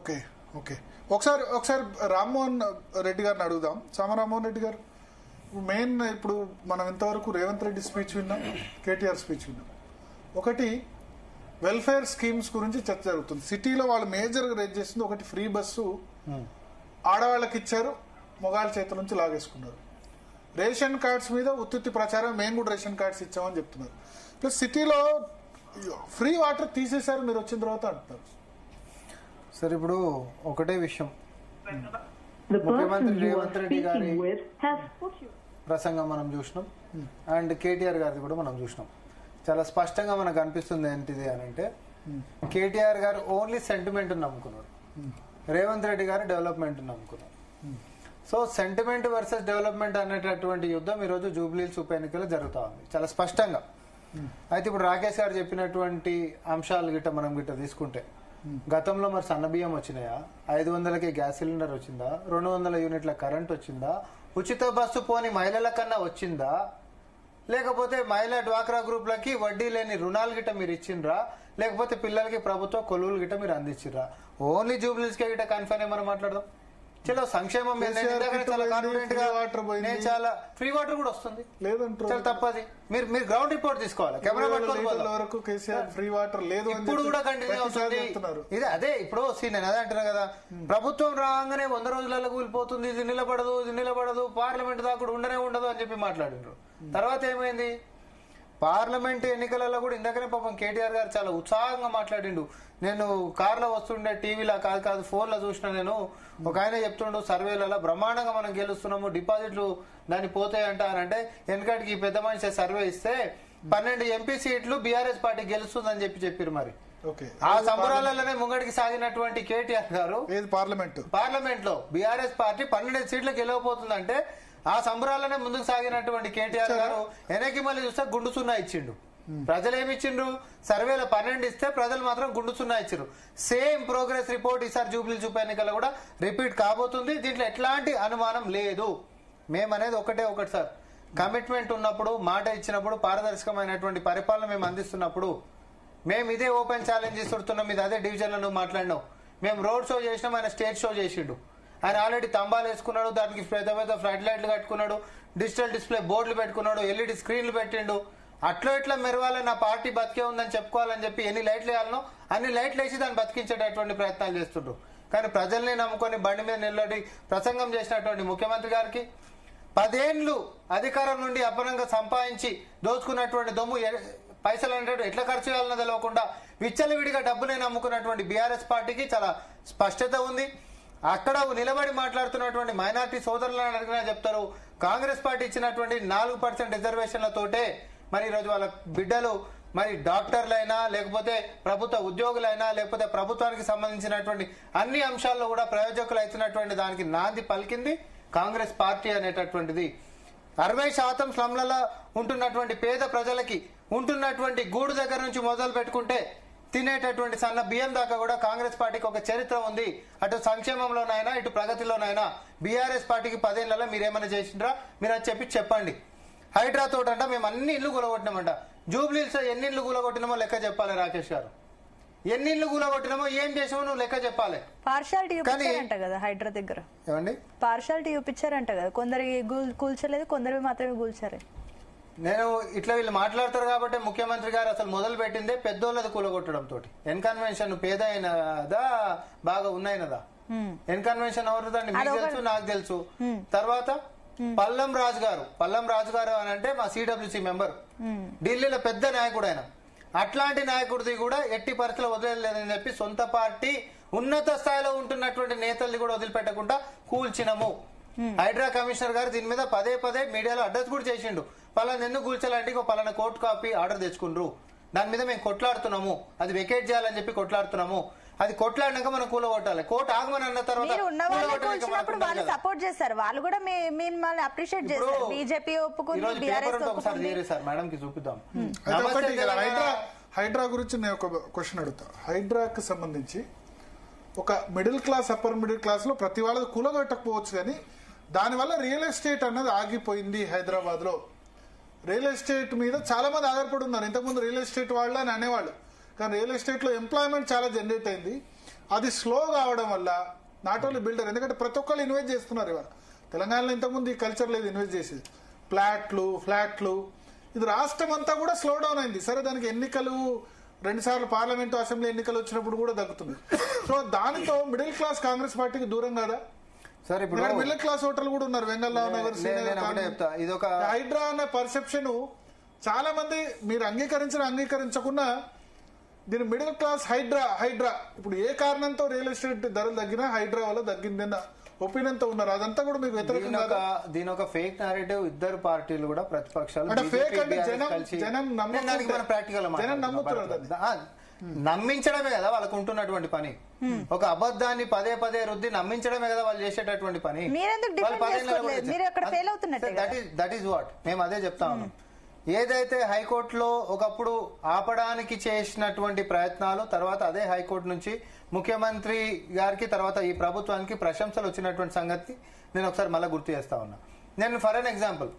Okay okay ఒకసారి రామ్మోహన్ రెడ్డి గారిని అడుగుదాం. రామ్మోహన్ రెడ్డి గారు, మెయిన్ ఇప్పుడు మనం ఇంతవరకు రేవంత్ రెడ్డి స్పీచ్ విన్నాం, కేటీఆర్ స్పీచ్ విన్నాం. ఒకటి వెల్ఫేర్ స్కీమ్స్ గురించి చర్చ జరుగుతుంది. సిటీలో వాళ్ళు మేజర్గా రేజ్ చేస్తుంది ఒకటి, ఫ్రీ బస్సు ఆడవాళ్ళకి ఇచ్చారు, మొగాళ్ళ చేతుల నుంచి లాగేసుకున్నారు. రేషన్ కార్డ్స్ మీద ఉత్తుత్తి ప్రచారం, మేము కూడా రేషన్ కార్డ్స్ ఇచ్చామని చెప్తున్నారు. ప్లస్ సిటీలో ఫ్రీ వాటర్ తీసేశారు మీరు వచ్చిన తర్వాత అంటున్నారు. సార్ ఇప్పుడు ఒకటే విషయం, ముఖ్యమంత్రి రేవంత్ రెడ్డి గారి ప్రసంగం మనం చూసినాం, అండ్ కేటీఆర్ గారిది కూడా మనం చూసినాం. చాలా స్పష్టంగా మనకు అనిపిస్తుంది ఏంటిది అని అంటే, కేటీఆర్ గారు ఓన్లీ సెంటిమెంట్ నమ్ముకున్నారు, రేవంత్ రెడ్డి గారు డెవలప్మెంట్ నమ్ముకున్నారు. సో సెంటిమెంట్ వర్సెస్ డెవలప్మెంట్ అనేటటువంటి యుద్ధం ఈరోజు జూబ్లీహిల్స్ ఉప ఎన్నికలో జరుగుతూ ఉంది చాలా స్పష్టంగా. అయితే ఇప్పుడు రాకేష్ గారు చెప్పినటువంటి అంశాలు గిట్ట మనం గిట్ట తీసుకుంటే, గతంలో మరి సన్నబియ్యం వచ్చినాయా, 500కి గ్యాస్ సిలిండర్ వచ్చిందా, 200 యూనిట్ల కరెంట్ వచ్చిందా, ఉచిత బస్సు పోని మహిళల కన్నా వచ్చిందా, లేకపోతే మహిళా డ్వాక్రా గ్రూప్లకి వడ్డీ లేని రుణాలు గిట్ట మీరు ఇచ్చిండ్రా, లేకపోతే పిల్లలకి ప్రభుత్వ కొలువులు గిట్ట మీరు అందించిర్రా? ఓన్లీ జూబ్లీహిల్స్ కే గిట్ట కన్ఫైన్ మనం మాట్లాడదాం. చలో సంక్షేమం చాలా ఫ్రీ వాటర్ కూడా వస్తుంది, చాలా తప్పది. మీరు గ్రౌండ్ రిపోర్ట్ తీసుకోవాలి, కెమెరా వరకు కేసీఆర్ ఫ్రీ వాటర్ లేదు, ఇప్పుడు కూడా కంటిన్యూ అవుతుంది. ఇది అదే ఇప్పుడు నేను అదే అంటున్నా కదా, ప్రభుత్వం రాగానే 100 రోజులలో కూలిపోతుంది, ఇది నిలబడదు, పార్లమెంట్ దాకా కూడా ఉండదు అని చెప్పి మాట్లాడినారు. తర్వాత ఏమైంది? పార్లమెంట్ ఎన్నికలలో కూడా ఇందాకనే పాపం కేటీఆర్ గారు చాలా ఉత్సాహంగా మాట్లాడిండు. నేను కార్లో వస్తుండే, టీవీలో కాదు ఫోన్లో చూసిన, నేను ఒక ఆయన చెప్తుండు సర్వేలలో బ్రహ్మాండంగా మనం గెలుస్తున్నాము, డిపాజిట్లు దాన్ని పోతాయంట అని అంటే, ఎందుకంటే ఈ పెద్ద మనిషి సర్వే ఇస్తే 12 ఎంపీ సీట్లు బీఆర్ఎస్ పార్టీ గెలుస్తుందని చెప్పారు. మరి ఆ సంబరాలలోనే ముంగడికి సాగినటువంటి కేటీఆర్ గారు పార్లమెంట్ లో బీఆర్ఎస్ పార్టీ 12 సీట్లు గెలవబోతుందంటే, ఆ సంబరాలనే ముందుకు సాగినటువంటి కేటీఆర్ గారు వెనక్కి మళ్ళీ చూస్తే గుండు సున్నా ఇచ్చిండు. ప్రజలు ఏమి ఇచ్చిండ్రు? సర్వేలో 12 ఇస్తే ప్రజలు మాత్రం గుండు సున్నా ఇచ్చారు. సేమ్ ప్రోగ్రెస్ రిపోర్ట్ ఈసారి జూబ్లీహిల్స్ ఉప ఎన్నికల్లో కూడా రిపీట్ కాబోతుంది. దీంట్లో ఎట్లాంటి అనుమానం లేదు. మేమనేది ఒకటి సార్, కమిట్మెంట్ ఉన్నప్పుడు, మాట ఇచ్చినప్పుడు, పారదర్శకమైనటువంటి పరిపాలన మేము అందిస్తున్నప్పుడు, మేము ఇదే ఓపెన్ ఛాలెంజ్ ఇస్తున్నాం. ఇది అదే డివిజన్లో నువ్వు మాట్లాడినావు, మేము రోడ్ షో చేసినాం, ఆయన స్టేజ్ షో చేసిండు. ఆయన ఆల్రెడీ తంబాలు వేసుకున్నాడు, దానికి పెద్ద ఫ్లడ్ లైట్లు కట్టుకున్నాడు, డిజిటల్ డిస్ప్లే బోర్డులు పెట్టుకున్నాడు, ఎల్ఈడి స్క్రీన్లు పెట్టిండు. అట్లా ఇట్లా మెరవాలని, నా పార్టీ బతికే ఉందని చెప్పుకోవాలని చెప్పి ఎన్ని లైట్లు వేయాలనో అన్ని లైట్లు వేసి దాన్ని బతికించేటటువంటి ప్రయత్నాలు చేస్తుండ్రు. కానీ ప్రజల్ని నమ్ముకొని బండి మీద నిలబడి ప్రసంగం చేసినటువంటి ముఖ్యమంత్రి గారికి 10 ఏళ్లు అధికారం నుండి అపనంగా సంపాదించి దోచుకున్నటువంటి దొమ్ము పైసలు అనేటువంటి ఎట్లా ఖర్చు చేయాలన్నది తెలియకుండా విచ్చలవిడిగా డబ్బునే నమ్ముకున్నటువంటి బీఆర్ఎస్ పార్టీకి చాలా స్పష్టత ఉంది. అక్కడ నిలబడి మాట్లాడుతున్నటువంటి మైనార్టీ సోదరులను అడిగినా చెప్తారు, కాంగ్రెస్ పార్టీ ఇచ్చినటువంటి 4% రిజర్వేషన్లతోటే మరి ఈరోజు వాళ్ళ బిడ్డలు మరి డాక్టర్లైనా, లేకపోతే ప్రభుత్వ ఉద్యోగులైనా, లేకపోతే ప్రభుత్వానికి సంబంధించినటువంటి అన్ని అంశాల్లో కూడా ప్రయోజకులు అవుతున్నటువంటి దానికి నాంది పలికింది కాంగ్రెస్ పార్టీ అనేటటువంటిది. 60% స్లమ్లలో ఉంటున్నటువంటి పేద ప్రజలకి ఉంటున్నటువంటి గూడు దగ్గర నుంచి మొదలు పెట్టుకుంటే తినేటటువంటి సన్న బియ్యం దాకా కూడా కాంగ్రెస్ పార్టీకి ఒక చరిత్ర ఉంది. అటు సంక్షేమంలోనైనా, ఇటు ప్రగతిలోనైనా బీఆర్ఎస్ పార్టీకి 10 ఏళ్లలో మీరేమైనా చేసిండ్రా? మీరు అది చెప్పండి. హైడ్రా తోటంట మేము అన్ని ఇళ్లు కూలగొట్టినామంట. జూబ్లీహిల్స్ ఎన్ని ఇళ్లు కూలగొట్టినామో లెక్క చెప్పాలి రాకేష్ గారు. ఎన్ని ఇళ్లు కూలగొట్టినామో, ఏం చేసామో నువ్వు లెక్క చెప్పాలి. పార్షాలిటీ చూపించారంట కదా హైడ్రా దగ్గర, ఏమండి పార్షాలిటీ చూపించారంట కదా, కొందరికి కూల్చలేదు, కొందరికి మాత్రమే కూల్చారు. నేను ఇట్లా వీళ్ళు మాట్లాడతారు కాబట్టి ముఖ్యమంత్రి గారు అసలు మొదలు పెట్టిందే పెద్దోళ్ళది కూలగొట్టడం తోటి. ఎన్కన్వెన్షన్ పేద అయినదా బాగా ఉన్నాయినదా? ఎన్కన్వెన్షన్ ఎవరిదండి? మీకు తెలుసు, నాకు తెలుసు. తర్వాత పల్లం రాజు గారు అని అంటే మా సిడబ్ల్యూసీ మెంబర్, ఢిల్లీలో పెద్ద నాయకుడు ఆయన. అట్లాంటి నాయకుడిది కూడా ఎట్టి పరిస్థితులు వదిలేదని చెప్పి సొంత పార్టీ ఉన్నత స్థాయిలో ఉంటున్నటువంటి నేతల్ని కూడా వదిలిపెట్టకుండా కూల్చినము. హైడ్రా కమిషనర్ గారు దీని మీద పదే మీడియాలో అడ్రస్ కూడా చేసిండు. పలానా ఎందుకు కూల్చాలంటే పలానా కోర్టు కాపీ ఆర్డర్ తెచ్చుకుండ్రు, దాని మీద మేము కొట్లాడుతున్నాము, అది వెకేట్ చేయాలని చెప్పి కొట్లాడుతున్నాము. అది కొట్లాడినాక మనం కూలగొట్టాలి. కోర్టు ఆగమని అన్న తర్వాత సపోర్ట్ చేస్తారు, వాళ్ళు కూడా మిమ్మల్ని అప్రిషియేట్ చేస్తారు. బీజేపీ ఒప్పుకుంది, మేడం కి చూపిద్దాం. హైడ్రా గురించి నేను ఒక క్వశ్చన్ అడుగుతా. హైడ్రాకి సంబంధించి ఒక middle class, upper middle class లో ప్రతి వాళ్ళది కూలగొట్టకపోవచ్చు, కానీ దానివల్ల రియల్ ఎస్టేట్ అన్నది ఆగిపోయింది. హైదరాబాద్ లో రియల్ ఎస్టేట్ మీద చాలా మంది ఆధారపడి ఉన్నారు. ఇంతకుముందు రియల్ ఎస్టేట్ వాళ్ళు అని అనేవాళ్ళు, కానీ రియల్ ఎస్టేట్ లో ఎంప్లాయ్మెంట్ చాలా జనరేట్ అయింది. అది స్లో కావడం వల్ల నాట్ ఓన్లీ బిల్డర్, ఎందుకంటే ప్రతి ఒక్కళ్ళు ఇన్వెస్ట్ చేస్తున్నారు ఇవాళ. తెలంగాణలో ఇంతకుముందు ఈ కల్చర్ లేదు ఇన్వెస్ట్ చేసేది. ఫ్లాట్లు ఇది రాష్ట్రం అంతా కూడా స్లో డౌన్ అయింది. సరే దానికి ఎన్నికలు 2 సార్లు పార్లమెంటు అసెంబ్లీ ఎన్నికలు వచ్చినప్పుడు కూడా దక్కుతుంది. సో దానితో మిడిల్ క్లాస్ కాంగ్రెస్ పార్టీకి దూరం కదా. సరే ఇప్పుడు మిడిల్ క్లాస్ ఓటర్లు కూడా ఉన్నారు. వెంగళరావు నగర్ హైడ్రా అనే పర్సెప్షన్ చాలా మంది మీరు అంగీకరించకున్నా దీని మిడిల్ క్లాస్ హైడ్రా ఇప్పుడు ఏ కారణంతో రియల్ ఎస్టేట్ ధరలు తగ్గినా హైడ్రా వల్ల తగ్గిందన్న ఒపీనియన్ తో ఉన్నారు. అదంతా కూడా మీకు వ్యతిరేకంగా దీని ఒక ఫేక్ నారేటివ్ ఇద్దరు పార్టీలు కూడా ప్రతిపక్షాలు నమ్మించడమే కదా వాళ్ళకు ఉంటున్నటువంటి పని. ఒక అబద్ధాన్ని పదే పదే రుద్ది నమ్మించడమే కదా వాళ్ళు చేసేటటువంటి పని. దట్ ఈస్ వాట్ మేము అదే చెప్తా ఉన్నాం. ఏదైతే హైకోర్టులో ఒకప్పుడు ఆపడానికి చేసినటువంటి ప్రయత్నాలు, తర్వాత అదే హైకోర్టు నుంచి ముఖ్యమంత్రి గారికి తర్వాత ఈ ప్రభుత్వానికి ప్రశంసలు వచ్చినటువంటి సంగతి నేను ఒకసారి మళ్ళీ గుర్తు చేస్తా ఉన్నా. నేను ఫర్ అన్ ఎగ్జాంపుల్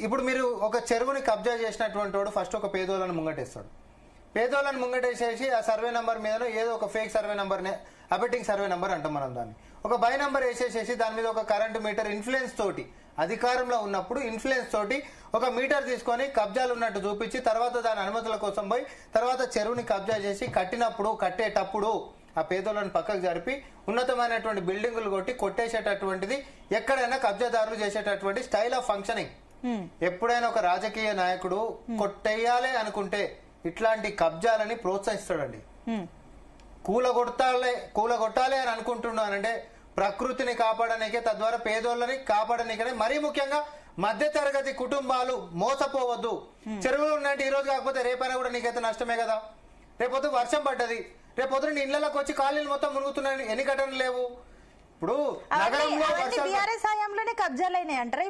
ఇప్పుడు మీరు ఒక చెరువుని కబ్జా చేసినటువంటి వాడు ఫస్ట్ ఒక పేదోళ్ళని ముంగటేస్తాడు. పేదోళ్ళని ముంగటేసేసి ఆ సర్వే నంబర్ మీద ఏదో ఒక fake survey నంబర్నే abetting survey number అంటాం మనం దాన్ని. ఒక బై నంబర్ వేసేసేసి దాని మీద ఒక కరెంటు మీటర్ ఇన్ఫ్లుయెన్స్ తోటి అధికారంలో ఉన్నప్పుడు ఇన్ఫ్లుయెన్స్ తోటి ఒక మీటర్ తీసుకొని కబ్జాలు ఉన్నట్టు చూపించి తర్వాత దాని అనుమతుల కోసం పోయి తర్వాత చెరువుని కబ్జా చేసి కట్టేటప్పుడు ఆ పేదోళ్ళని పక్కకు జరిపి ఉన్నతమైనటువంటి బిల్డింగులు కొట్టేసేటటువంటిది ఎక్కడైనా కబ్జాదారులు చేసేటటువంటి స్టైల్ ఆఫ్ ఫంక్షనింగ్. ఎప్పుడైనా ఒక రాజకీయ నాయకుడు కొట్టేయాలి అనుకుంటే ఇట్లాంటి కబ్జాలని ప్రోత్సహిస్తాడండి. కూలగొట్టాలి అని అనుకుంటున్నానంటే ప్రకృతిని కాపాడనికే, తద్వారా పేదోళ్ళని కాపాడనికే, మరీ ముఖ్యంగా మధ్య తరగతి కుటుంబాలు మోసపోవద్దు. చెరువులు ఉన్నట్టు ఈ రోజు కాకపోతే రేపైనా కూడా నీకైతే నష్టమే కదా. రేపొద్దు వర్షం పడ్డది, రేపొద్దు నీ ఇళ్లలోకి వచ్చి కాలనీలు మొత్తం మునుగుతున్నాయి, ఎన్ని ఘటనలు లేవు. ఇప్పుడు నగరంలో కబ్జాలైనాయి అంటారా?